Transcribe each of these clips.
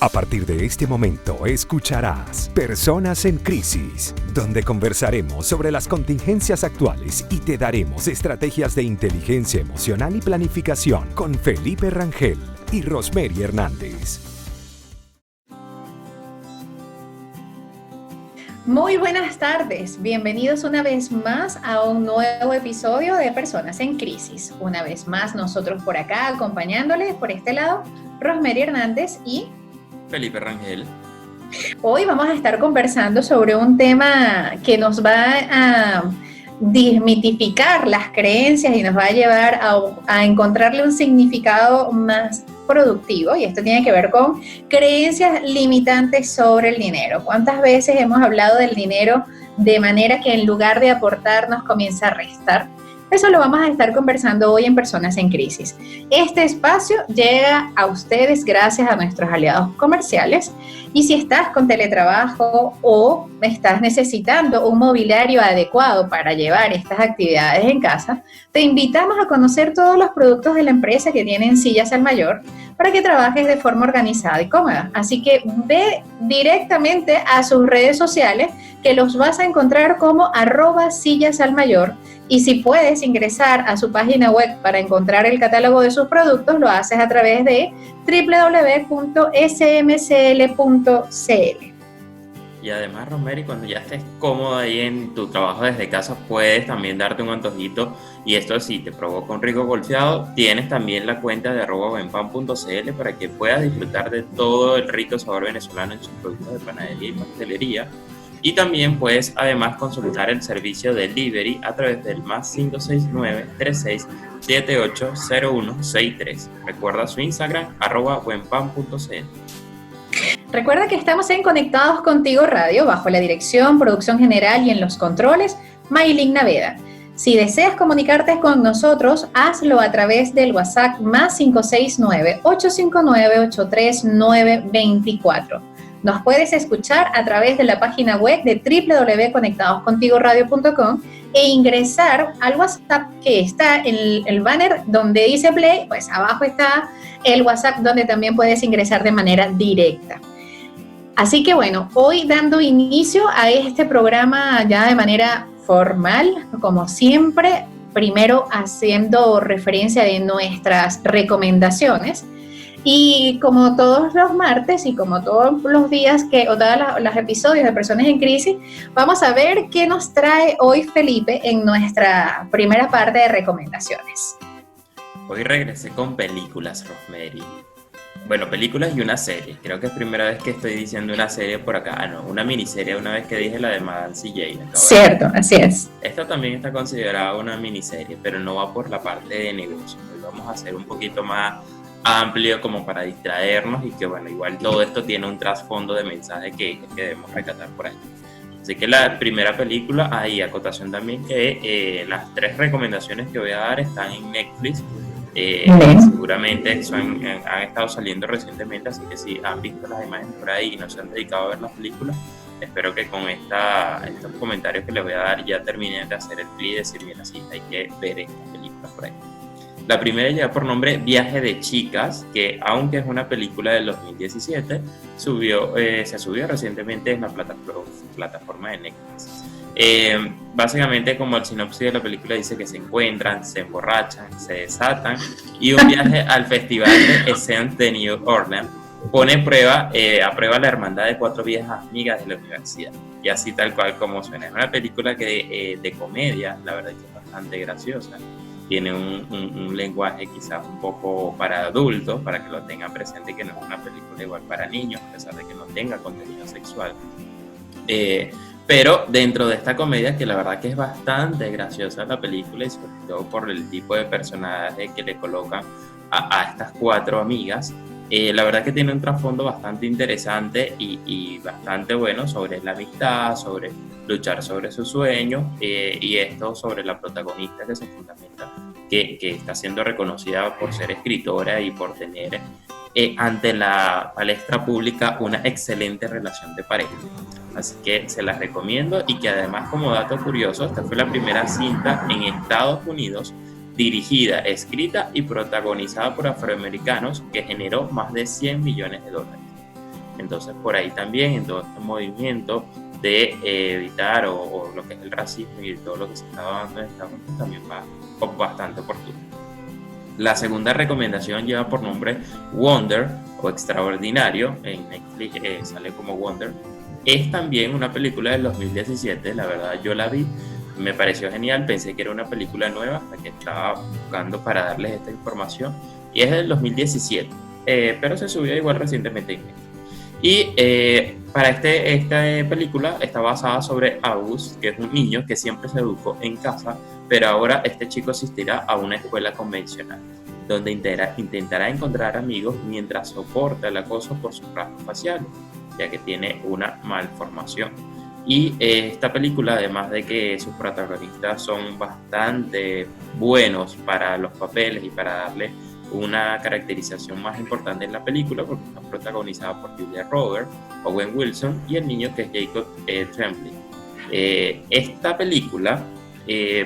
A partir de este momento escucharás Personas en Crisis, donde conversaremos sobre las contingencias actuales y te daremos estrategias de inteligencia emocional y planificación con Felipe Rangel y Rosemary Hernández. Muy buenas tardes, bienvenidos una vez más a un nuevo episodio de Personas en Crisis. Una vez más nosotros por acá acompañándoles por este lado, Rosemary Hernández y Felipe Rangel. Hoy vamos a estar conversando sobre un tema que nos va a desmitificar las creencias y nos va a llevar a encontrarle un significado más productivo, y esto tiene que ver con creencias limitantes sobre el dinero. ¿Cuántas veces hemos hablado del dinero de manera que en lugar de aportar nos comienza a restar? Eso lo vamos a estar conversando hoy en Personas en Crisis. Este espacio llega a ustedes gracias a nuestros aliados comerciales, y si estás con teletrabajo o estás necesitando un mobiliario adecuado para llevar estas actividades en casa, te invitamos a conocer todos los productos de la empresa que tienen Sillas al Mayor para que trabajes de forma organizada y cómoda. Así que ve directamente a sus redes sociales, que los vas a encontrar como @sillasalmayor. Y si puedes ingresar a su página web para encontrar el catálogo de sus productos, lo haces a través de www.smcl.cl. Y además, Rosemary, cuando ya estés cómoda ahí en tu trabajo desde casa, puedes también darte un antojito. Y esto, si te provoca un rico golfeado, tienes también la cuenta de @buenpan.cl para que puedas disfrutar de todo el rico sabor venezolano en sus productos de panadería y pastelería. Y también puedes además consultar el servicio de delivery a través del +569-3678-0163. Recuerda su Instagram, @buenpan.cl. Recuerda que estamos en Conectados Contigo Radio, bajo la dirección, producción general y en los controles, Maylin Naveda. Si deseas comunicarte con nosotros, hazlo a través del WhatsApp +569-859-83924. Nos puedes escuchar a través de la página web de www.conectadoscontigoradio.com e ingresar al WhatsApp que está en el banner donde dice Play. Pues abajo está el WhatsApp donde también puedes ingresar de manera directa. Así que bueno, hoy dando inicio a este programa ya de manera formal, como siempre, primero haciendo referencia de nuestras recomendaciones. Y como todos los martes y como todos los días o todos los episodios de Personas en Crisis, vamos a ver qué nos trae hoy Felipe en nuestra primera parte de recomendaciones. Hoy regresé con películas, Rosemary. Bueno, películas y una serie. Creo que es primera vez que estoy diciendo una serie por acá. No, una miniserie, una vez que dije la de Madame CJ. Cierto, así es. Esta también está considerada una miniserie, pero no va por la parte de negocio. Hoy vamos a hacer un poquito más amplio como para distraernos, y que bueno, igual todo esto tiene un trasfondo de mensaje que debemos rescatar por ahí. Así que la primera película, ahí acotación también que las 3 recomendaciones que voy a dar están en Netflix. Seguramente han estado saliendo recientemente, así que si han visto las imágenes por ahí y no se han dedicado a ver las películas, espero que con estos comentarios que les voy a dar ya terminen de hacer el clic y decir, mira, sí, hay que ver estas películas por ahí. La primera lleva por nombre Viaje de Chicas, que aunque es una película del 2017, se subió recientemente en la plataforma de Netflix. Básicamente, como el sinopsis de la película dice, que se encuentran, se emborrachan, se desatan, y un viaje al festival de Essence de New Orleans pone a prueba la hermandad de 4 viejas amigas de la universidad. Y así tal cual como suena. Es una película que de comedia, la verdad que es bastante graciosa. Tiene un lenguaje quizás un poco para adultos, para que lo tengan presente, que no es una película igual para niños, a pesar de que no tenga contenido sexual. Pero dentro de esta comedia, que la verdad que es bastante graciosa la película, y sobre todo por el tipo de personaje que le colocan a estas 4 amigas, la verdad que tiene un trasfondo bastante interesante y bastante bueno sobre la amistad, sobre luchar sobre sus sueños, y esto sobre la protagonista que se fundamenta, que está siendo reconocida por ser escritora y por tener ante la palestra pública una excelente relación de pareja. Así que se las recomiendo, y que además, como dato curioso, esta fue la primera cinta en Estados Unidos dirigida, escrita y protagonizada por afroamericanos que generó más de $100 millones. Entonces por ahí también, en todo este movimiento de evitar o lo que es el racismo y todo lo que se está dando en Estados Unidos, también va bastante oportuno. La segunda recomendación lleva por nombre Wonder o Extraordinario, en Netflix sale como Wonder. Es también una película del 2017, la verdad yo la vi, me pareció genial, pensé que era una película nueva hasta que estaba buscando para darles esta información, y es del 2017, pero se subió igual recientemente en Netflix. Y para esta película está basada sobre August, que es un niño que siempre se educó en casa, pero ahora este chico asistirá a una escuela convencional, donde intentará encontrar amigos mientras soporta el acoso por sus rasgos faciales, ya que tiene una malformación. Y esta película, además de que sus protagonistas son bastante buenos para los papeles y para darle una caracterización más importante en la película, porque está protagonizada por Julia Roberts, Owen Wilson y el niño que es Jacob Tremblay. Esta película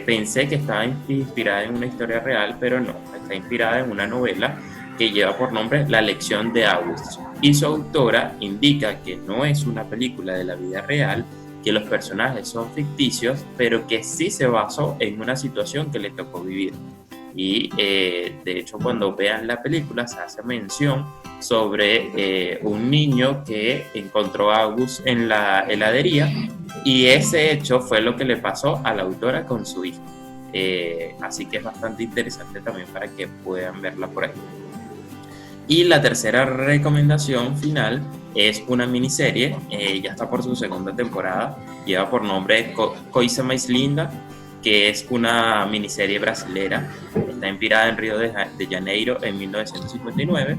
pensé que estaba inspirada en una historia real, pero no, está inspirada en una novela que lleva por nombre La lección de August, y su autora indica que no es una película de la vida real, que los personajes son ficticios, pero que sí se basó en una situación que le tocó vivir. Y de hecho, cuando vean la película se hace mención sobre un niño que encontró a August en la heladería, y ese hecho fue lo que le pasó a la autora con su hijo. Así que es bastante interesante también para que puedan verla por ahí. Y la tercera recomendación final es una miniserie, ya está por su segunda temporada, lleva por nombre Coisa Mais Linda, que es una miniserie brasilera, está inspirada en Río de Janeiro en 1959,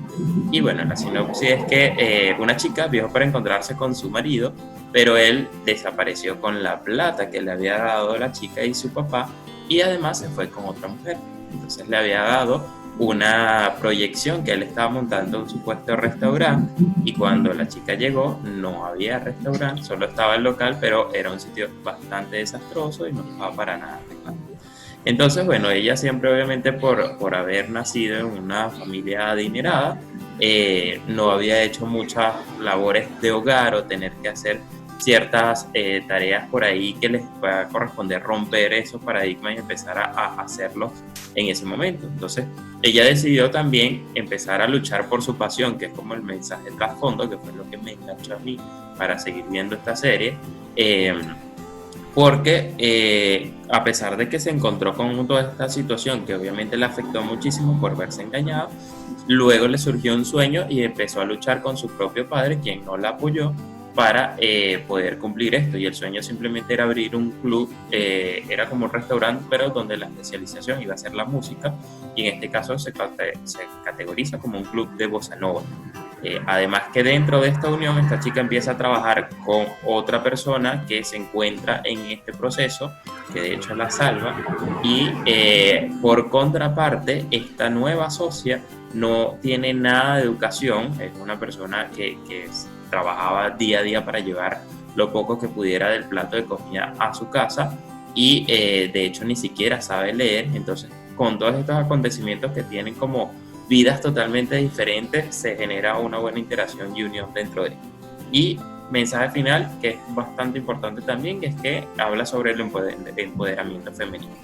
y bueno, la sinopsis es que una chica viajó para encontrarse con su marido, pero él desapareció con la plata que le había dado la chica y su papá, y además se fue con otra mujer. Entonces le había dado una proyección que él estaba montando un supuesto restaurante, y cuando la chica llegó no había restaurante, solo estaba el local, pero era un sitio bastante desastroso y no estaba para nada arreglado. Entonces, bueno, ella siempre, obviamente por haber nacido en una familia adinerada, no había hecho muchas labores de hogar o tener que hacer ciertas tareas por ahí que les va a corresponder romper esos paradigmas y empezar a hacerlos en ese momento. Entonces ella decidió también empezar a luchar por su pasión, que es como el mensaje trasfondo, que fue lo que me enganchó a mí para seguir viendo esta serie, porque a pesar de que se encontró con toda esta situación que obviamente le afectó muchísimo por verse engañado, luego le surgió un sueño y empezó a luchar con su propio padre, quien no la apoyó, para poder cumplir esto. Y el sueño simplemente era abrir un club, era como un restaurante, pero donde la especialización iba a ser la música, y en este caso se categoriza como un club de bossa nova. Además que dentro de esta unión, esta chica empieza a trabajar con otra persona que se encuentra en este proceso, que de hecho la salva, y por contraparte, esta nueva socia no tiene nada de educación, es una persona que trabajaba día a día para llevar lo poco que pudiera del plato de comida a su casa, y de hecho ni siquiera sabe leer. Entonces, con todos estos acontecimientos que tienen como vidas totalmente diferentes, se genera una buena interacción y unión dentro de él. Y mensaje final, que es bastante importante también, es que habla sobre el empoderamiento femenino.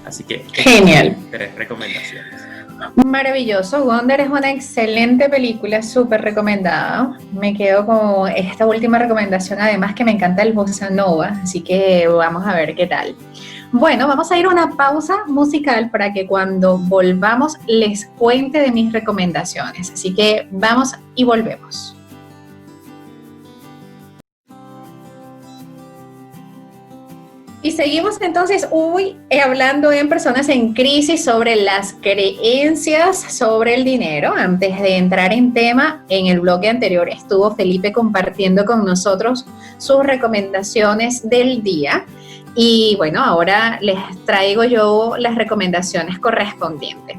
Así que genial. 3 recomendaciones. Maravilloso. Wonder es una excelente película, súper recomendada. Me quedo con esta última recomendación, además que me encanta el bossa nova, así que vamos a ver qué tal. Bueno, vamos a ir a una pausa musical para que cuando volvamos les cuente de mis recomendaciones. Así que vamos y volvemos. Y seguimos entonces hoy hablando en Personas en Crisis sobre las creencias sobre el dinero. Antes de entrar en tema, en el bloque anterior estuvo Felipe compartiendo con nosotros sus recomendaciones del día. Y bueno, ahora les traigo yo las recomendaciones correspondientes.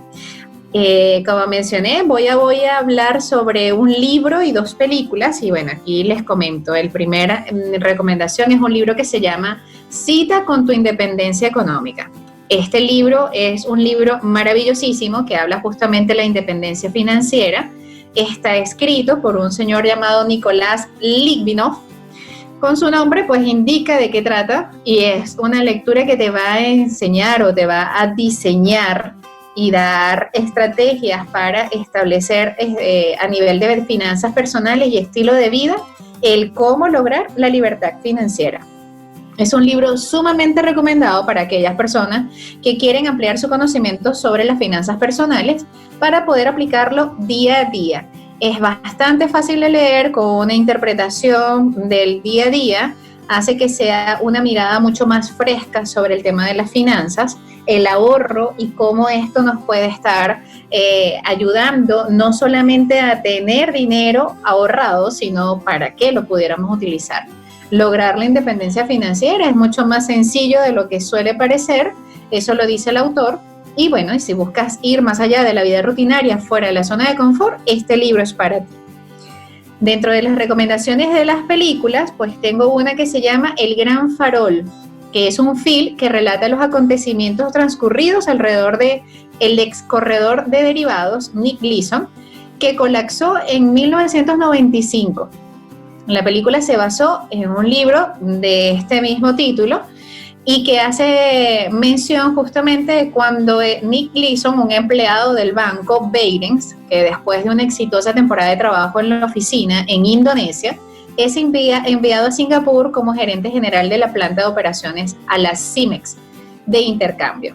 Como mencioné, voy a hablar sobre un libro y 2 películas, y bueno, aquí les comento. La primera recomendación es un libro que se llama Cita con tu independencia económica. Este libro es un libro maravillosísimo que habla justamente de la independencia financiera, está escrito por un señor llamado Nicolás Litvinov. Con su nombre, pues indica de qué trata, y es una lectura que te va a enseñar o te va a diseñar y dar estrategias para establecer a nivel de finanzas personales y estilo de vida el cómo lograr la libertad financiera. Es un libro sumamente recomendado para aquellas personas que quieren ampliar su conocimiento sobre las finanzas personales para poder aplicarlo día a día. Es bastante fácil de leer, con una interpretación del día a día, hace que sea una mirada mucho más fresca sobre el tema de las finanzas, el ahorro y cómo esto nos puede estar ayudando no solamente a tener dinero ahorrado, sino para qué lo pudiéramos utilizar. Lograr la independencia financiera es mucho más sencillo de lo que suele parecer, eso lo dice el autor. Y bueno, y si buscas ir más allá de la vida rutinaria, fuera de la zona de confort, este libro es para ti. Dentro de las recomendaciones de las películas, pues tengo una que se llama El Gran Farol, que es un film que relata los acontecimientos transcurridos alrededor de el ex corredor de derivados, Nick Leeson, que colapsó en 1995. La película se basó en un libro de este mismo título, y que hace mención justamente de cuando Nick Leeson, un empleado del banco Barings, que después de una exitosa temporada de trabajo en la oficina en Indonesia, es enviado a Singapur como gerente general de la planta de operaciones a la Cimex de intercambio.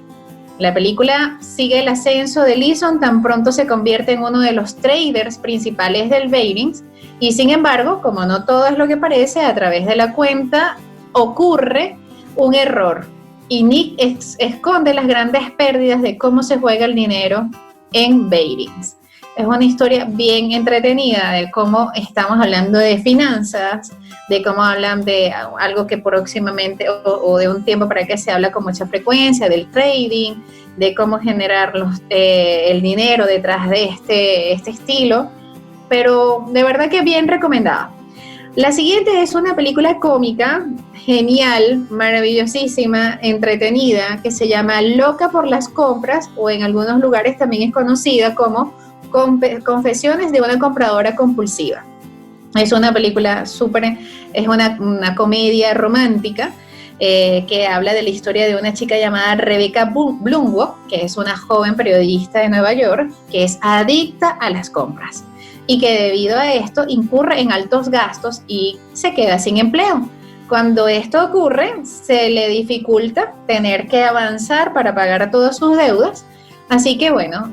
La película sigue el ascenso de Leeson, tan pronto se convierte en uno de los traders principales del Barings, y sin embargo, como no todo es lo que parece, a través de la cuenta ocurre un error y Nick esconde las grandes pérdidas de cómo se juega el dinero en Barings. Es una historia bien entretenida de cómo estamos hablando de finanzas, de cómo hablan de algo que próximamente o de un tiempo para que se habla con mucha frecuencia, del trading, de cómo generar el dinero detrás de este estilo, pero de verdad que bien recomendada. La siguiente es una película cómica, genial, maravillosísima, entretenida, que se llama Loca por las compras, o en algunos lugares también es conocida como Confesiones de una compradora compulsiva. Es una película es una comedia romántica que habla de la historia de una chica llamada Rebecca Blumwood, que es una joven periodista de Nueva York, que es adicta a las compras y que debido a esto incurre en altos gastos y se queda sin empleo. Cuando esto ocurre, se le dificulta tener que avanzar para pagar todas sus deudas, así que bueno,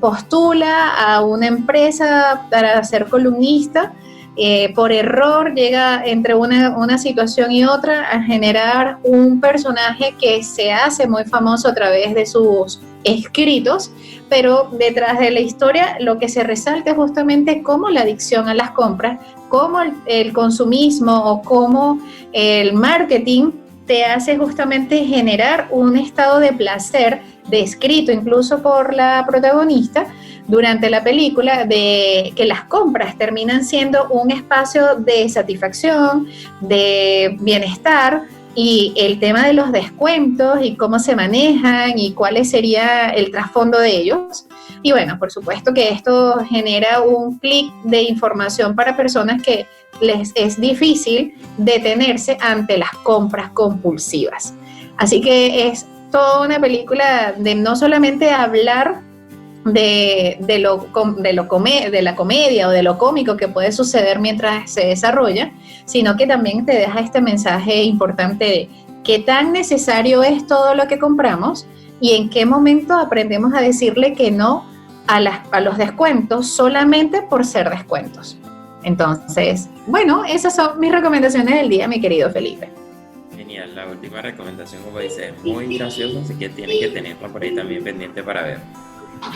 postula a una empresa para ser columnista. Por error llega entre una situación y otra a generar un personaje que se hace muy famoso a través de sus escritos, pero detrás de la historia lo que se resalta es justamente cómo la adicción a las compras, cómo el consumismo o cómo el marketing te hace justamente generar un estado de placer descrito incluso por la protagonista durante la película, de que las compras terminan siendo un espacio de satisfacción, de bienestar, y el tema de los descuentos y cómo se manejan y cuál sería el trasfondo de ellos. Y bueno, por supuesto que esto genera un clic de información para personas que les es difícil detenerse ante las compras compulsivas. Así que es toda una película de no solamente hablar de la comedia o de lo cómico que puede suceder mientras se desarrolla, sino que también te deja este mensaje importante de qué tan necesario es todo lo que compramos y en qué momento aprendemos a decirle que no a los descuentos solamente por ser descuentos. Entonces, bueno, esas son mis recomendaciones del día, mi querido Felipe. Genial, la última recomendación, como dice, es muy graciosa, así que tienen que tenerla por ahí también pendiente para ver.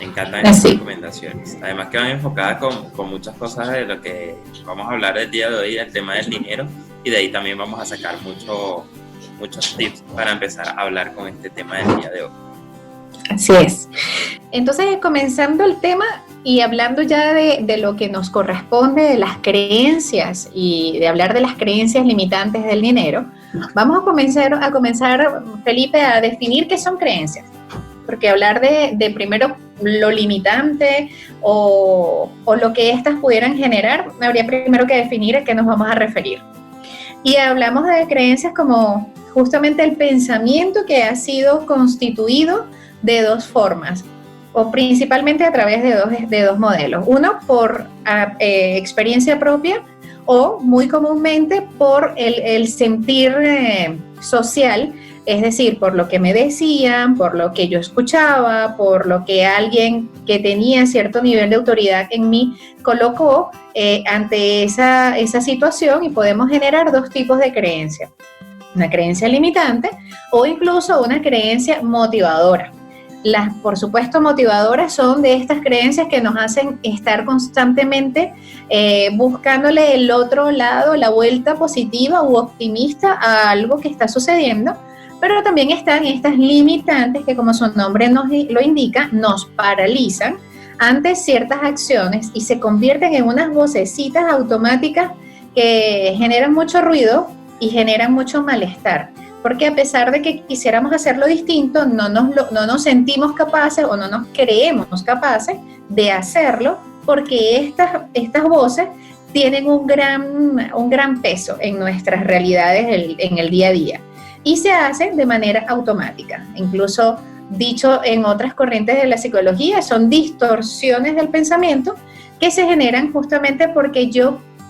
Me encantan estas recomendaciones. Además que van enfocadas con muchas cosas de lo que vamos a hablar el día de hoy, del tema del dinero, y de ahí también vamos a sacar muchos tips para empezar a hablar con este tema del día de hoy. Así es. Entonces, comenzando el tema y hablando ya de lo que nos corresponde, de las creencias y de hablar de las creencias limitantes del dinero, vamos a comenzar, Felipe, a definir qué son creencias. Porque hablar de primero lo limitante o lo que éstas pudieran generar, habría primero que definir a qué nos vamos a referir. Y hablamos de creencias como justamente el pensamiento que ha sido constituido de dos formas, o principalmente a través de dos modelos. Uno por experiencia propia, o muy comúnmente por el sentir social, es decir, por lo que me decían, por lo que yo escuchaba, por lo que alguien que tenía cierto nivel de autoridad en mí colocó ante esa situación, y podemos generar dos tipos de creencias: una creencia limitante o incluso una creencia motivadora. Las, por supuesto, motivadoras son de estas creencias que nos hacen estar constantemente buscándole el otro lado, la vuelta positiva u optimista a algo que está sucediendo, pero también están estas limitantes que, como su nombre nos lo indica, nos paralizan ante ciertas acciones y se convierten en unas vocecitas automáticas que generan mucho ruido y generan mucho malestar. Porque a pesar de que quisiéramos hacerlo distinto, no nos sentimos capaces o no nos creemos capaces de hacerlo, porque estas voces tienen un gran peso en nuestras realidades en el día a día, y se hacen de manera automática. Incluso dicho en otras corrientes de la psicología, son distorsiones del pensamiento que se generan justamente porque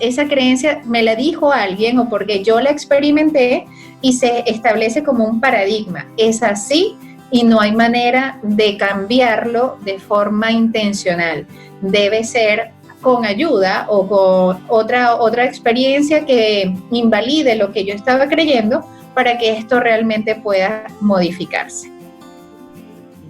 esa creencia me la dijo alguien o porque yo la experimenté, y se establece como un paradigma. Es así y no hay manera de cambiarlo de forma intencional. Debe ser con ayuda o con otra experiencia que invalide lo que yo estaba creyendo para que esto realmente pueda modificarse.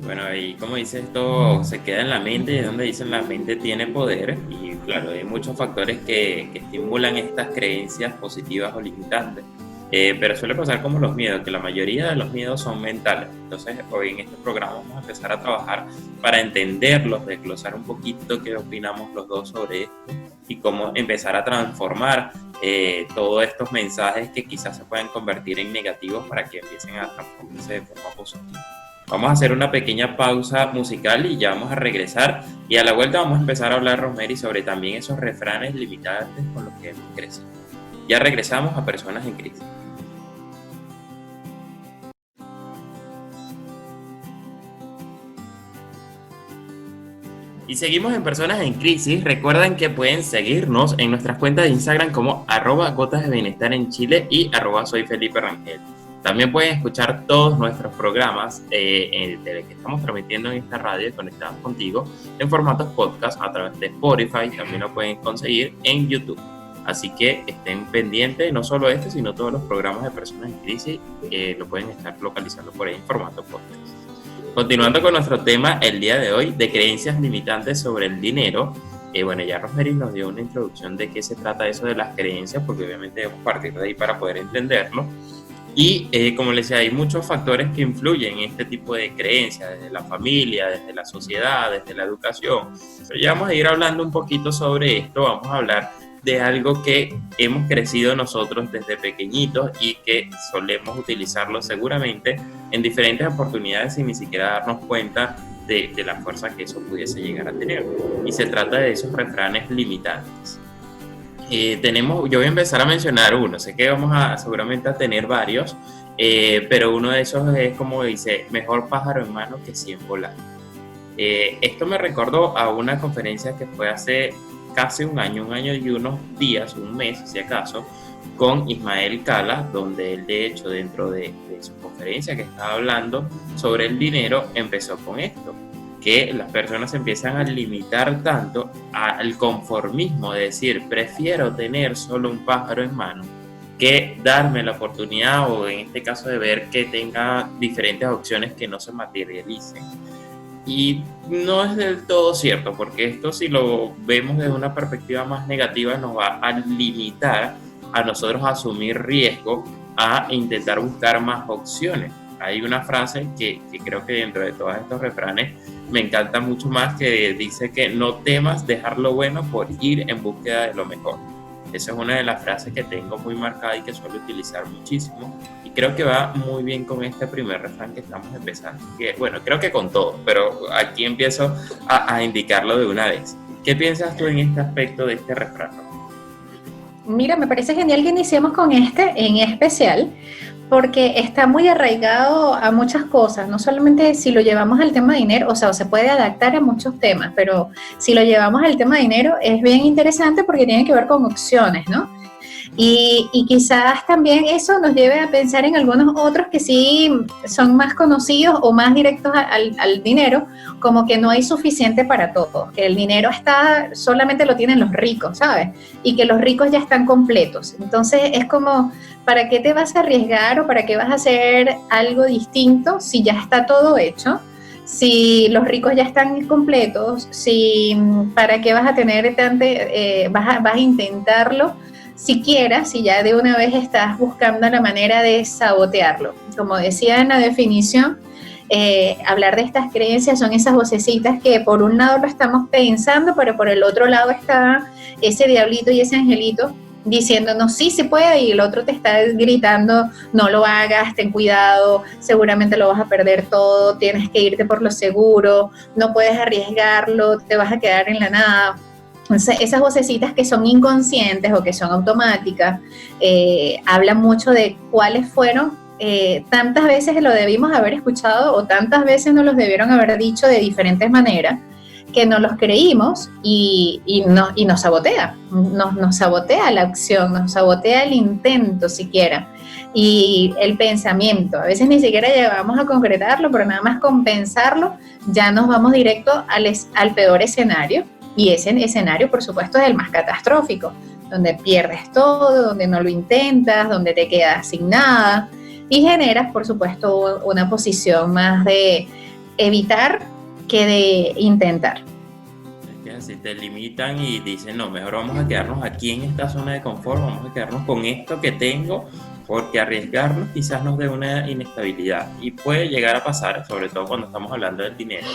Bueno, y como dice, esto se queda en la mente, y es donde dicen la mente tiene poder, y claro, hay muchos factores que estimulan estas creencias positivas o limitantes. Pero suele pasar como los miedos, que la mayoría de los miedos son mentales. Entonces, hoy en este programa vamos a empezar a trabajar para entenderlos, desglosar un poquito qué opinamos los dos sobre esto y cómo empezar a transformar todos estos mensajes que quizás se pueden convertir en negativos para que empiecen a transformarse de forma positiva. Vamos a hacer una pequeña pausa musical y ya vamos a regresar, y a la vuelta vamos a empezar a hablar, Rosemary, sobre también esos refranes limitantes con los que hemos crecido. Ya regresamos a Personas en Crisis. Y seguimos en Personas en Crisis. Recuerden que pueden seguirnos en nuestras cuentas de Instagram como @gotas de bienestar en Chile y @soy Felipe Rangel. También pueden escuchar todos nuestros programas que estamos transmitiendo en esta radio, Conectados Contigo, en formatos podcast a través de Spotify. También lo pueden conseguir en YouTube. Así que estén pendientes, no solo sino todos los programas de Personas en Crisis, lo pueden estar localizando por ahí en formato podcast. Continuando con nuestro tema el día de hoy, de creencias limitantes sobre el dinero. Bueno, ya Rosemary nos dio una introducción de qué se trata eso de las creencias, porque obviamente debemos partir de ahí para poder entenderlo. Y como les decía, hay muchos factores que influyen en este tipo de creencias, desde la familia, desde la sociedad, desde la educación. Pero ya vamos a ir hablando un poquito sobre esto. Vamos a hablar de algo que hemos crecido nosotros desde pequeñitos y que solemos utilizarlo seguramente en diferentes oportunidades sin ni siquiera darnos cuenta de la fuerza que eso pudiese llegar a tener. Y se trata de esos refranes limitantes. Yo voy a empezar a mencionar uno. Sé que vamos seguramente a tener varios, pero uno de esos es como dice: mejor pájaro en mano que 100 volando. Esto me recordó a una conferencia que fue hace casi un año y unos días, un mes si acaso, con Ismael Cala, donde él de hecho dentro de su conferencia que estaba hablando sobre el dinero empezó con esto, que las personas empiezan a limitar tanto al conformismo de decir prefiero tener solo un pájaro en mano que darme la oportunidad, o en este caso de ver que tenga diferentes opciones que no se materialicen. Y no es del todo cierto, porque esto, si lo vemos desde una perspectiva más negativa, nos va a limitar a nosotros a asumir riesgo, a intentar buscar más opciones. Hay una frase que creo que dentro de todos estos refranes me encanta mucho más, que dice que no temas dejar lo bueno por ir en búsqueda de lo mejor. Esa es una de las frases que tengo muy marcada y que suelo utilizar muchísimo. Y creo que va muy bien con este primer refrán que estamos empezando. Que, bueno, creo que con todo, pero aquí empiezo a indicarlo de una vez. ¿Qué piensas tú en este aspecto de este refrán? Mira, me parece genial que iniciemos con este en especial, porque está muy arraigado a muchas cosas, no solamente si lo llevamos al tema de dinero, o sea, se puede adaptar a muchos temas, pero si lo llevamos al tema de dinero es bien interesante porque tiene que ver con opciones, ¿no? Y quizás también eso nos lleve a pensar en algunos otros que sí son más conocidos o más directos al dinero, como que no hay suficiente para todos, que el dinero solamente lo tienen los ricos, ¿sabes? Y que los ricos ya están completos. Entonces es como, ¿para qué te vas a arriesgar o para qué vas a hacer algo distinto si ya está todo hecho? Si los ricos ya están completos, ¿para qué vas a tener vas a intentarlo? Siquiera si ya de una vez estás buscando la manera de sabotearlo. Como decía en la definición, hablar de estas creencias son esas vocecitas que por un lado lo estamos pensando, pero por el otro lado está ese diablito y ese angelito diciéndonos sí se puede, y el otro te está gritando no lo hagas, ten cuidado, seguramente lo vas a perder todo, tienes que irte por lo seguro, no puedes arriesgarlo, te vas a quedar en la nada. Esas vocecitas que son inconscientes o que son automáticas, hablan mucho de cuáles fueron, tantas veces lo debimos haber escuchado o tantas veces nos los debieron haber dicho de diferentes maneras, que no los creímos y nos sabotea, nos sabotea la acción, nos sabotea el intento siquiera, y el pensamiento. A veces ni siquiera llegamos a concretarlo, pero nada más con pensarlo ya nos vamos directo al peor escenario. Y ese escenario, por supuesto, es el más catastrófico, donde pierdes todo, donde no lo intentas, donde te quedas sin nada y generas, por supuesto, una posición más de evitar que de intentar. Es que si te limitan y dicen, no, mejor vamos a quedarnos aquí en esta zona de confort, vamos a quedarnos con esto que tengo, porque arriesgarnos quizás nos dé una inestabilidad y puede llegar a pasar, sobre todo cuando estamos hablando del dinero,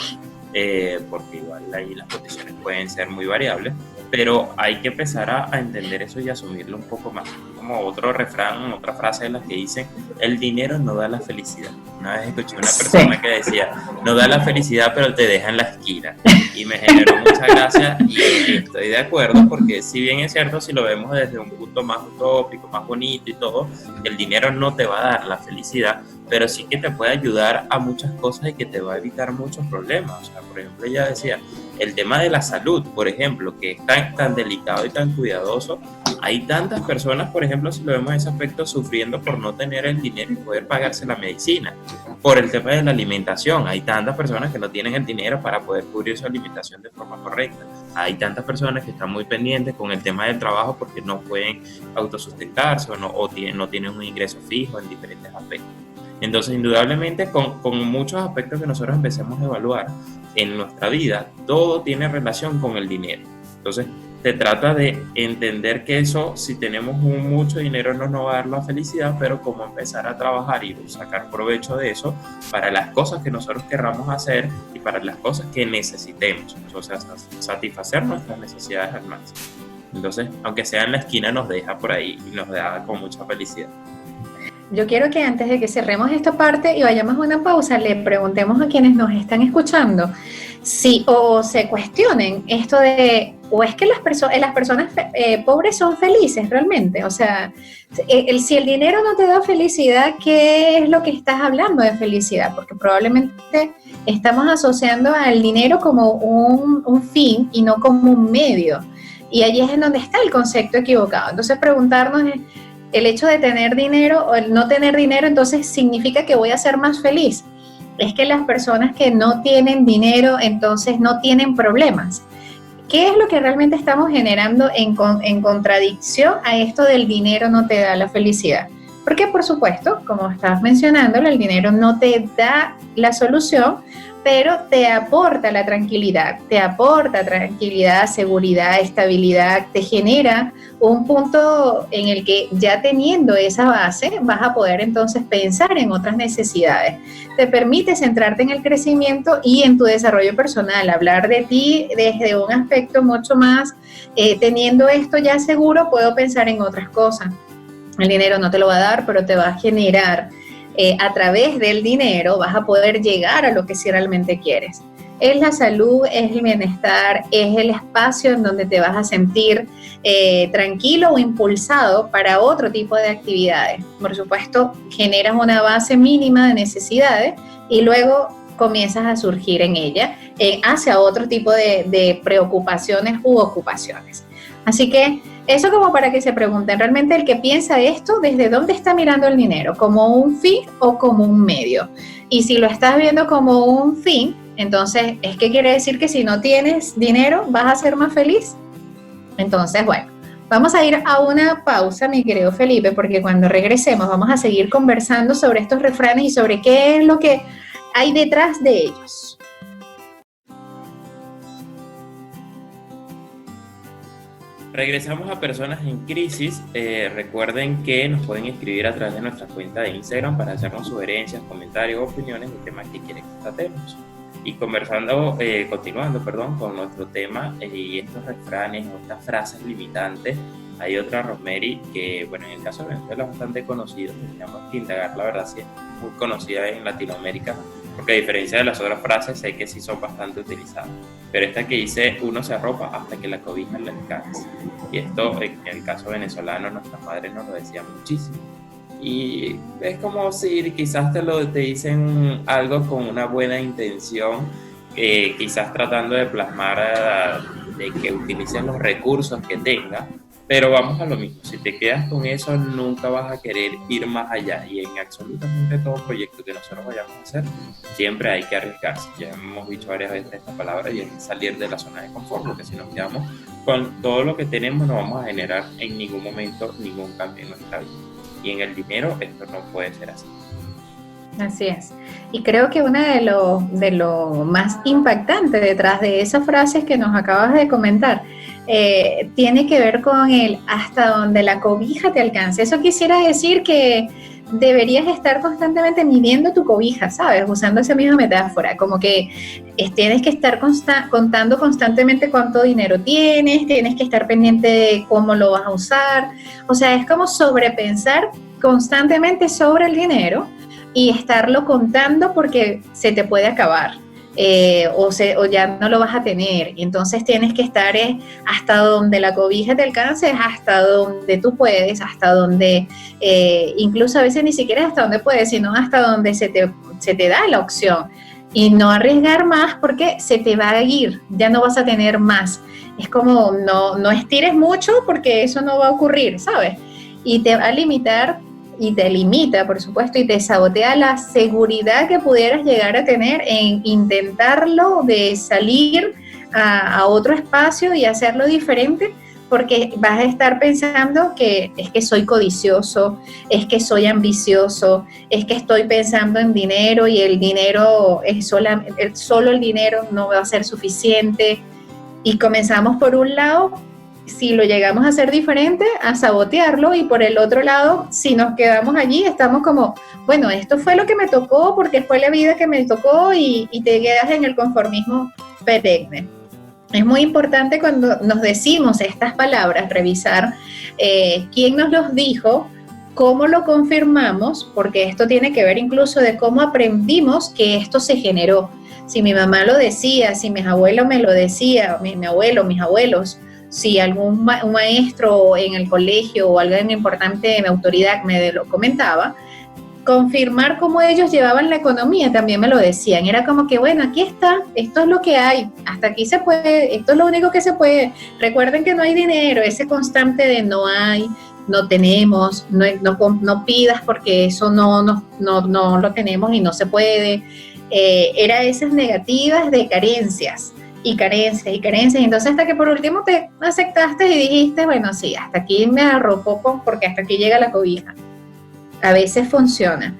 porque igual ahí las condiciones pueden ser muy variables, pero hay que empezar a entender eso y asumirlo un poco más. Como otro refrán, otra frase de las que dicen, el dinero no da la felicidad. Una vez escuché una persona que decía, no da la felicidad pero te deja en la esquina, y me generó mucha gracia y estoy de acuerdo, porque si bien es cierto, si lo vemos desde un punto más utópico, más bonito y todo, el dinero no te va a dar la felicidad, pero sí que te puede ayudar a muchas cosas y que te va a evitar muchos problemas. O sea, por ejemplo, ella decía, el tema de la salud, por ejemplo, que es tan delicado y tan cuidadoso, hay tantas personas, por ejemplo, si lo vemos en ese aspecto, sufriendo por no tener el dinero y poder pagarse la medicina. Por el tema de la alimentación, hay tantas personas que no tienen el dinero para poder cubrir su alimentación de forma correcta. Hay tantas personas que están muy pendientes con el tema del trabajo porque no pueden autosustentarse o no tienen un ingreso fijo en diferentes aspectos. Entonces, indudablemente, con muchos aspectos que nosotros empecemos a evaluar en nuestra vida, todo tiene relación con el dinero. Entonces, se trata de entender que eso, si tenemos mucho dinero, no nos va a dar la felicidad, pero cómo empezar a trabajar y sacar provecho de eso para las cosas que nosotros querramos hacer y para las cosas que necesitemos. O sea, satisfacer nuestras necesidades al máximo. Entonces, aunque sea en la esquina, nos deja por ahí y nos da con mucha felicidad. Yo quiero que antes de que cerremos esta parte y vayamos a una pausa, le preguntemos a quienes nos están escuchando si o se cuestionen esto de, o es que las personas pobres son felices realmente. O sea, si el dinero no te da felicidad, ¿qué es lo que estás hablando de felicidad? Porque probablemente estamos asociando al dinero como un fin y no como un medio. Y allí es en donde está el concepto equivocado. Entonces preguntarnos, el hecho de tener dinero o el no tener dinero, entonces significa que voy a ser más feliz. Es que las personas que no tienen dinero, entonces no tienen problemas. ¿Qué es lo que realmente estamos generando en contradicción a esto del dinero no te da la felicidad? Porque por supuesto, como estabas mencionando, el dinero no te da la solución, pero te aporta la tranquilidad, seguridad, estabilidad, te genera un punto en el que ya teniendo esa base vas a poder entonces pensar en otras necesidades. Te permite centrarte en el crecimiento y en tu desarrollo personal, hablar de ti desde un aspecto mucho más, teniendo esto ya seguro, puedo pensar en otras cosas. El dinero no te lo va a dar, pero te va a generar. A través del dinero vas a poder llegar a lo que sí realmente quieres. Es la salud, es el bienestar, es el espacio en donde te vas a sentir tranquilo o impulsado para otro tipo de actividades. Por supuesto, generas una base mínima de necesidades y luego comienzas a surgir en ella hacia otro tipo de preocupaciones u ocupaciones. Así que eso como para que se pregunten realmente el que piensa esto, ¿desde dónde está mirando el dinero? ¿Como un fin o como un medio? Y si lo estás viendo como un fin, entonces, ¿es que quiere decir que si no tienes dinero vas a ser más feliz? Entonces, bueno, vamos a ir a una pausa, mi querido Felipe, porque cuando regresemos vamos a seguir conversando sobre estos refranes y sobre qué es lo que hay detrás de ellos. Regresamos a Personas en Crisis. Recuerden que nos pueden escribir a través de nuestra cuenta de Instagram para hacernos sugerencias, comentarios o opiniones de temas que quieren que tratemos. Y continuando con nuestro tema y estos refranes o estas frases limitantes, hay otra, Rosemary, que bueno, en el caso de Venezuela es bastante conocido, tenemos que indagar, la verdad sí es muy conocida en Latinoamérica, porque a diferencia de las otras frases sé que sí son bastante utilizadas, pero esta que dice: uno se arropa hasta que la cobija le alcance. Y esto en el caso venezolano nuestras madres nos lo decían muchísimo, y es como si quizás te dicen algo con una buena intención, quizás tratando de plasmar de que utilices los recursos que tengas. Pero vamos a lo mismo, si te quedas con eso nunca vas a querer ir más allá, y en absolutamente todo proyecto que nosotros vayamos a hacer siempre hay que arriesgarse. Ya hemos dicho varias veces esta palabra, y es salir de la zona de confort, porque si nos quedamos con todo lo que tenemos no vamos a generar en ningún momento ningún cambio en nuestra vida, y en el dinero esto no puede ser así. Así es. Y creo que una de lo más impactante detrás de esas frases que nos acabas de comentar tiene que ver con el hasta donde la cobija te alcance. Eso quisiera decir que deberías estar constantemente midiendo tu cobija, ¿sabes? Usando esa misma metáfora, como que tienes que estar contando constantemente cuánto dinero tienes que estar pendiente de cómo lo vas a usar. O sea, es como sobrepensar constantemente sobre el dinero y estarlo contando porque se te puede acabar. O ya no lo vas a tener, y entonces tienes que estar hasta donde la cobija te alcance, hasta donde tú puedes, hasta donde incluso a veces ni siquiera hasta donde puedes, sino hasta donde se te da la opción, y no arriesgar más porque se te va a ir, ya no vas a tener más. Es como no estires mucho porque eso no va a ocurrir, ¿sabes? Y te va a limitar y te limita, por supuesto, y te sabotea la seguridad que pudieras llegar a tener en intentarlo, de salir a otro espacio y hacerlo diferente, porque vas a estar pensando que es que soy codicioso, es que soy ambicioso, es que estoy pensando en dinero y el dinero solo el dinero no va a ser suficiente, y comenzamos por un lado, si lo llegamos a hacer diferente, a sabotearlo, y por el otro lado, si nos quedamos allí, estamos como, bueno, esto fue lo que me tocó porque fue la vida que me tocó, y te quedas en el conformismo perenne. Es muy importante cuando nos decimos estas palabras, revisar quién nos los dijo, cómo lo confirmamos, porque esto tiene que ver incluso de cómo aprendimos que esto se generó. Si mi mamá lo decía, si mis abuelos me lo decían, mi abuelo, mis abuelos, si algún maestro en el colegio o alguien importante de mi autoridad me lo comentaba, confirmar cómo ellos llevaban la economía también me lo decían. Era como que, bueno, aquí está, esto es lo que hay, hasta aquí se puede, esto es lo único que se puede. Recuerden que no hay dinero, ese constante de no hay, no tenemos, no pidas porque eso no lo tenemos y no se puede. Era esas negativas de carencias. Y carencias, y entonces hasta que por último te aceptaste y dijiste, bueno, sí, hasta aquí me arropó porque hasta aquí llega la cobija. a veces funciona,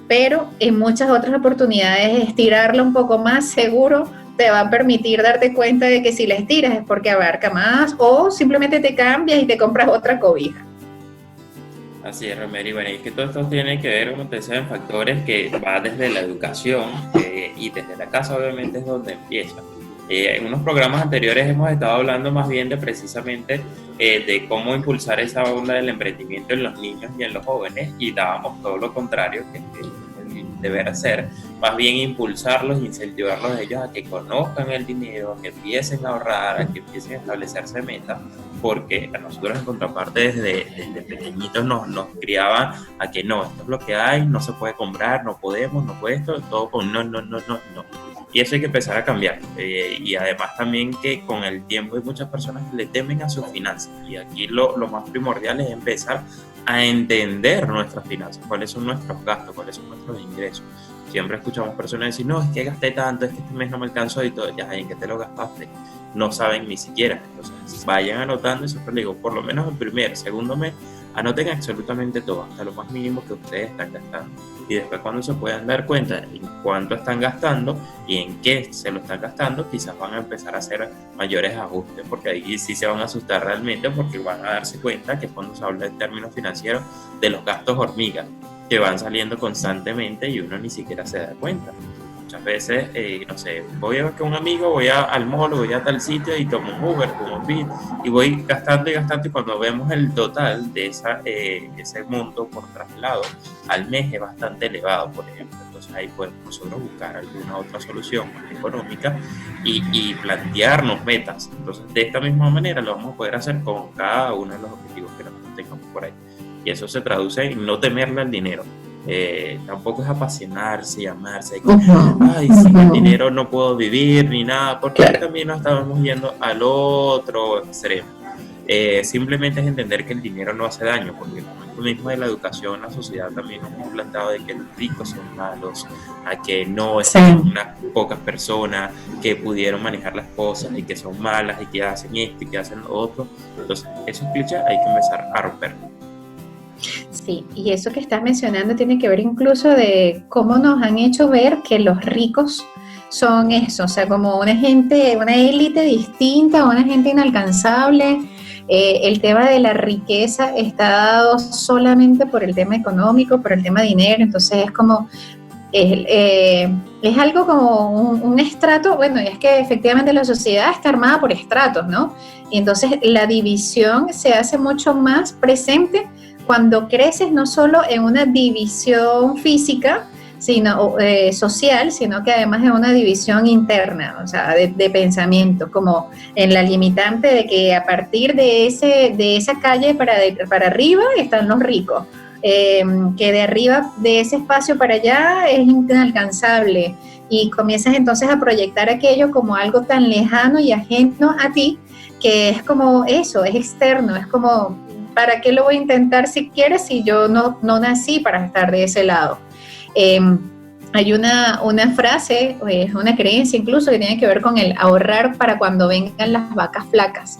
pero en muchas otras oportunidades estirarla un poco más seguro te va a permitir darte cuenta de que si la estiras es porque abarca más, o simplemente te cambias y te compras otra cobija. Así es, Romery. Bueno, y es que todo esto tiene que ver, como te decía, en factores que va desde la educación y desde la casa, obviamente, es donde empieza. En unos programas anteriores hemos estado hablando más bien de precisamente de cómo impulsar esa onda del emprendimiento en los niños y en los jóvenes, y dábamos todo lo contrario, que el deber ser, más bien impulsarlos, incentivarlos a ellos a que conozcan el dinero, a que empiecen a ahorrar, a que empiecen a establecerse metas, porque a nosotros en contraparte desde pequeñitos nos criaban a que no, esto es lo que hay, no se puede comprar, no podemos, no puede esto, todo con no. Y eso hay que empezar a cambiar. Y además también que con el tiempo hay muchas personas que le temen a sus finanzas. Y aquí lo más primordial es empezar a entender nuestras finanzas, cuáles son nuestros gastos, cuáles son nuestros ingresos. Siempre escuchamos personas decir, no, es que gasté tanto, es que este mes no me alcanzó y todo. Ya, ¿en qué te lo gastaste? No saben ni siquiera. Entonces, vayan anotando, y siempre les digo, por lo menos el primer, segundo mes, anoten absolutamente todo, hasta lo más mínimo que ustedes están gastando. Y después, cuando se puedan dar cuenta en cuánto están gastando y en qué se lo están gastando, quizás van a empezar a hacer mayores ajustes, porque ahí sí se van a asustar realmente, porque van a darse cuenta que cuando se habla en términos financieros de los gastos hormigas que van saliendo constantemente y uno ni siquiera se da cuenta. Muchas veces, no sé, voy a con un amigo, voy al mall, voy a tal sitio y tomo un Uber, tomo un Bit, y voy gastando, y cuando vemos el total de ese monto por traslado al mes es bastante elevado, por ejemplo. Entonces ahí podemos nosotros buscar alguna otra solución más económica y plantearnos metas. Entonces, de esta misma manera lo vamos a poder hacer con cada uno de los objetivos que nosotros tengamos por ahí. Y eso se traduce en no temerle al dinero. Tampoco es apasionarse y amarse. Ay, sin el dinero no puedo vivir ni nada, porque claro, también nos estamos yendo al otro extremo. Simplemente es entender que el dinero no hace daño, porque en el momento mismo de la educación, la sociedad también nos ha plantado de que los ricos son malos, a que no son unas pocas personas que pudieron manejar las cosas y que son malas y que hacen esto y que hacen lo otro. Entonces, esos clichés hay que empezar a romperlos. Sí, y eso que estás mencionando tiene que ver incluso de cómo nos han hecho ver que los ricos son eso, o sea, como una gente, una élite distinta, una gente inalcanzable. El tema de la riqueza está dado solamente por el tema económico, por el tema dinero, entonces es como, es algo como un estrato, bueno, y es que efectivamente la sociedad está armada por estratos, ¿no? Y entonces la división se hace mucho más presente cuando creces no solo en una división física, sino social, sino que además es una división interna, o sea, de pensamiento, como en la limitante de que a partir de esa calle para arriba están los ricos, que de arriba de ese espacio para allá es inalcanzable, y comienzas entonces a proyectar aquello como algo tan lejano y ajeno a ti, que es como eso, es externo, es como, ¿para qué lo voy a intentar si quieres si yo no nací para estar de ese lado? Hay una frase, una creencia incluso que tiene que ver con el ahorrar para cuando vengan las vacas flacas.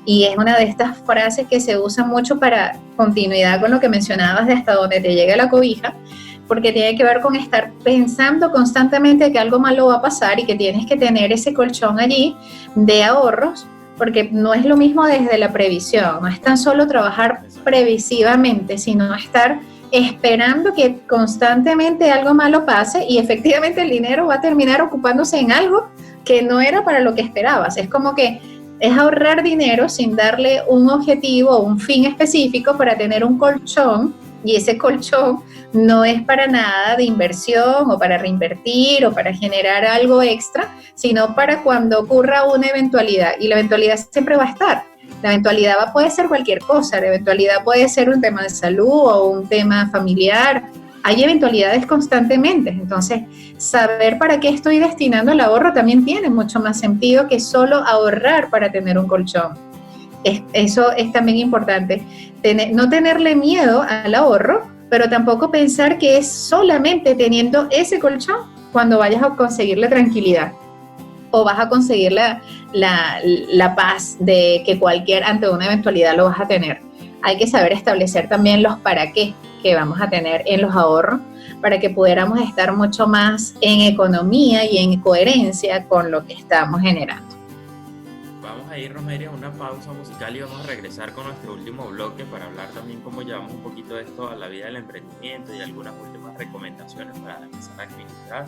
Y es una de estas frases que se usa mucho para continuidad con lo que mencionabas de hasta donde te llega la cobija, porque tiene que ver con estar pensando constantemente que algo malo va a pasar y que tienes que tener ese colchón allí de ahorros, porque no es lo mismo desde la previsión, no es tan solo trabajar previsivamente, sino estar esperando que constantemente algo malo pase y efectivamente el dinero va a terminar ocupándose en algo que no era para lo que esperabas. Es como que es ahorrar dinero sin darle un objetivo o un fin específico para tener un colchón, y ese colchón no es para nada de inversión o para reinvertir o para generar algo extra, sino para cuando ocurra una eventualidad, y la eventualidad siempre va a estar. La eventualidad puede ser cualquier cosa, la eventualidad puede ser un tema de salud o un tema familiar. Hay eventualidades constantemente, entonces saber para qué estoy destinando el ahorro también tiene mucho más sentido que solo ahorrar para tener un colchón. Eso es también importante, no tenerle miedo al ahorro, pero tampoco pensar que es solamente teniendo ese colchón cuando vayas a conseguir la tranquilidad o vas a conseguir la paz de que ante una eventualidad lo vas a tener. hay que saber establecer también los para qué que vamos a tener en los ahorros para que pudiéramos estar mucho más en economía y en coherencia con lo que estamos generando. Vamos a ir, Romery, a una pausa musical y vamos a regresar con nuestro último bloque para hablar también cómo llevamos un poquito de esto a la vida del emprendimiento y algunas últimas recomendaciones para empezar a administrar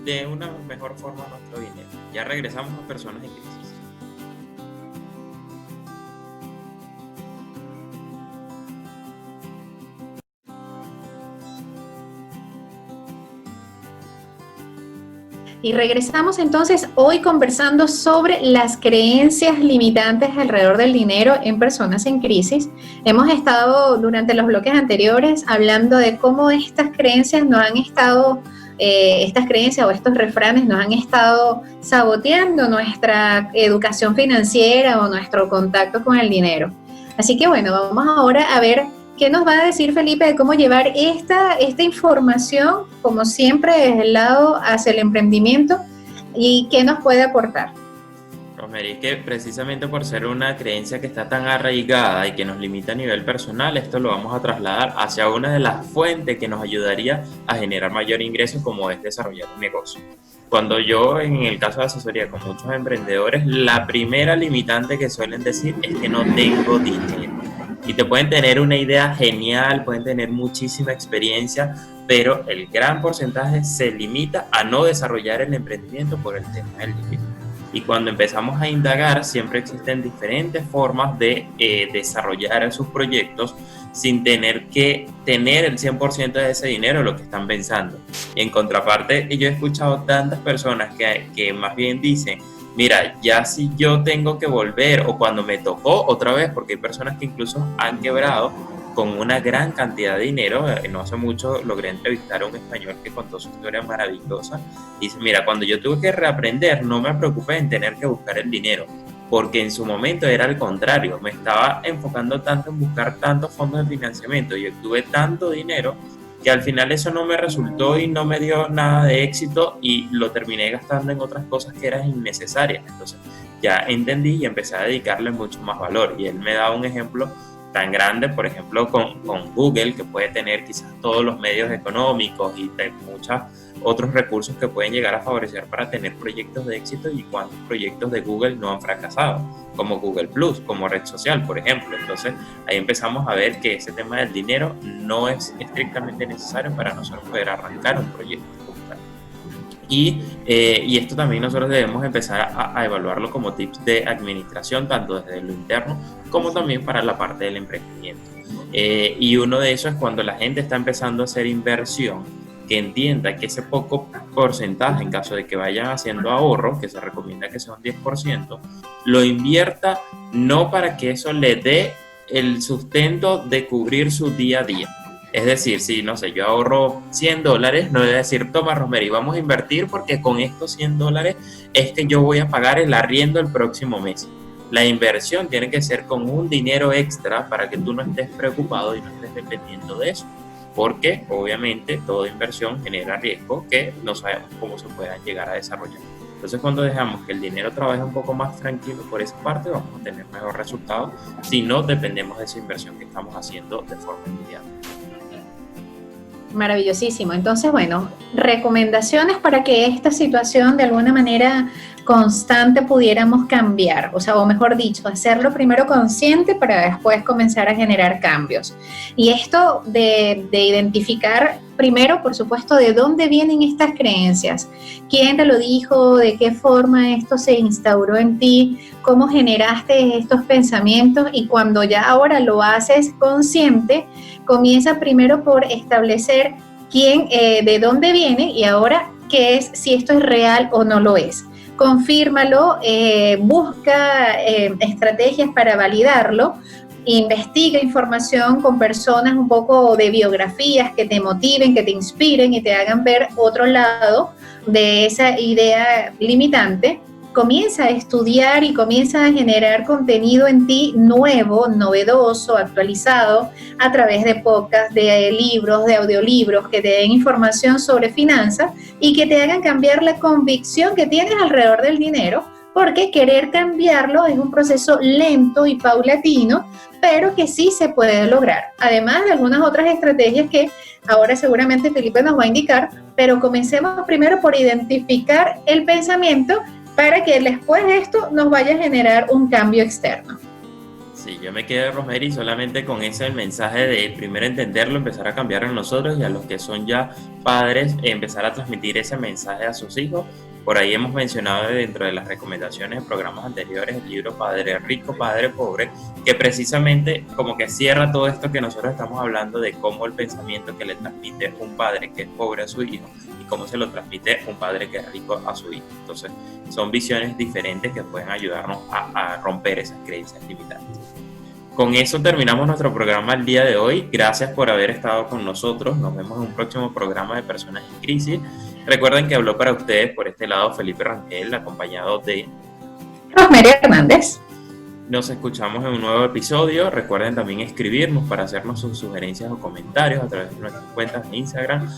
de una mejor forma nuestro dinero. Ya regresamos a Personas en Crisis. Y regresamos entonces hoy conversando sobre las creencias limitantes alrededor del dinero en Personas en Crisis. Hemos estado durante los bloques anteriores hablando de cómo estas creencias nos han estado, estas creencias o estos refranes nos han estado saboteando nuestra educación financiera o nuestro contacto con el dinero. Así que bueno, vamos ahora a ver ¿qué nos va a decir Felipe de cómo llevar esta información, como siempre, desde el lado hacia el emprendimiento y qué nos puede aportar? Romery, que precisamente por ser una creencia que está tan arraigada y que nos limita a nivel personal, esto lo vamos a trasladar hacia una de las fuentes que nos ayudaría a generar mayor ingreso, como es desarrollar un negocio. Cuando yo, en el caso de asesoría con muchos emprendedores, la primera limitante que suelen decir es que no tengo dinero. Y te pueden tener una idea genial, pueden tener muchísima experiencia, pero el gran porcentaje se limita a no desarrollar el emprendimiento por el tema del dinero. Y cuando empezamos a indagar, siempre existen diferentes formas de desarrollar sus proyectos sin tener que tener el 100% de ese dinero, lo que están pensando. Y en contraparte, yo he escuchado tantas personas que más bien dicen, mira, ya si yo tengo que volver o cuando me tocó otra vez, porque hay personas que incluso han quebrado con una gran cantidad de dinero. No hace mucho logré entrevistar a un español que contó su historia maravillosa. Dice, mira, cuando yo tuve que reaprender, no me preocupé en tener que buscar el dinero, porque en su momento era al contrario, me estaba enfocando tanto en buscar tantos fondos de financiamiento y obtuve tanto dinero que al final eso no me resultó y no me dio nada de éxito y lo terminé gastando en otras cosas que eran innecesarias. Entonces ya entendí y empecé a dedicarle mucho más valor. Y él me da un ejemplo tan grande, por ejemplo, con Google, que puede tener quizás todos los medios económicos y muchos otros recursos que pueden llegar a favorecer para tener proyectos de éxito, y cuántos proyectos de Google no han fracasado, como Google Plus, como red social, por ejemplo. Entonces ahí empezamos a ver que ese tema del dinero no es estrictamente necesario para nosotros poder arrancar un proyecto. Y esto también nosotros debemos empezar a evaluarlo como tips de administración, tanto desde lo interno como también para la parte del emprendimiento. Y uno de esos es cuando la gente está empezando a hacer inversión, que entienda que ese poco porcentaje, en caso de que vayan haciendo ahorro, que se recomienda que sea un 10%, lo invierta no para que eso le dé el sustento de cubrir su día a día. Es decir, si, no sé, yo ahorro $100, no debe decir, toma, Romery, vamos a invertir porque con estos $100 es que yo voy a pagar el arriendo el próximo mes. La inversión tiene que ser con un dinero extra para que tú no estés preocupado y no estés dependiendo de eso. Porque, obviamente, toda inversión genera riesgo que no sabemos cómo se puedan llegar a desarrollar. Entonces, cuando dejamos que el dinero trabaje un poco más tranquilo por esa parte, vamos a tener mejor resultado si no dependemos de esa inversión que estamos haciendo de forma inmediata. Maravillosísimo. Entonces, bueno, recomendaciones para que esta situación de alguna manera constante pudiéramos cambiar, o mejor dicho, hacerlo primero consciente para después comenzar a generar cambios. Y esto de identificar primero, por supuesto, de dónde vienen estas creencias, quién te lo dijo, de qué forma esto se instauró en ti, cómo generaste estos pensamientos, y cuando ya ahora lo haces consciente, comienza primero por establecer de dónde viene y ahora qué es, si esto es real o no lo es. Confírmalo, busca estrategias para validarlo, investiga información con personas, un poco de biografías que te motiven, que te inspiren y te hagan ver otro lado de esa idea limitante. Comienza a estudiar y comienza a generar contenido en ti nuevo, novedoso, actualizado, a través de podcasts, de libros, de audiolibros que te den información sobre finanzas y que te hagan cambiar la convicción que tienes alrededor del dinero, porque querer cambiarlo es un proceso lento y paulatino, pero que sí se puede lograr. Además de algunas otras estrategias que ahora seguramente Felipe nos va a indicar, pero comencemos primero por identificar el pensamiento para que después de esto nos vaya a generar un cambio externo. Sí, yo me quedé, Rosemary, solamente con ese mensaje de primero entenderlo, empezar a cambiar en nosotros, y a los que son ya padres, empezar a transmitir ese mensaje a sus hijos. Por ahí hemos mencionado dentro de las recomendaciones en programas anteriores el libro Padre Rico, Padre Pobre, que precisamente como que cierra todo esto que nosotros estamos hablando de cómo el pensamiento que le transmite un padre que es pobre a su hijo y cómo se lo transmite un padre que es rico a su hijo. Entonces, son visiones diferentes que pueden ayudarnos a romper esas creencias limitantes. Con eso terminamos nuestro programa el día de hoy. Gracias por haber estado con nosotros. Nos vemos en un próximo programa de Personas en Crisis. Recuerden que habló para ustedes por este lado Felipe Rangel, acompañado de Rosemary Hernández. Nos escuchamos en un nuevo episodio. Recuerden también escribirnos para hacernos sus sugerencias o comentarios a través de nuestras cuentas de Instagram,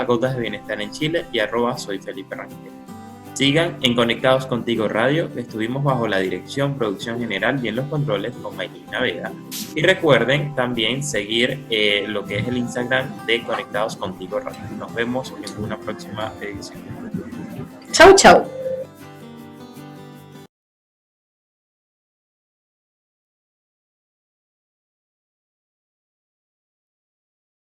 @Gotas de Bienestar en Chile y @Soy Felipe Rangel. Sigan en Conectados Contigo Radio, que estuvimos bajo la dirección, producción general y en los controles con Maylina Vega. Y recuerden también seguir lo que es el Instagram de Conectados Contigo Radio. Nos vemos en una próxima edición. Chau, chau.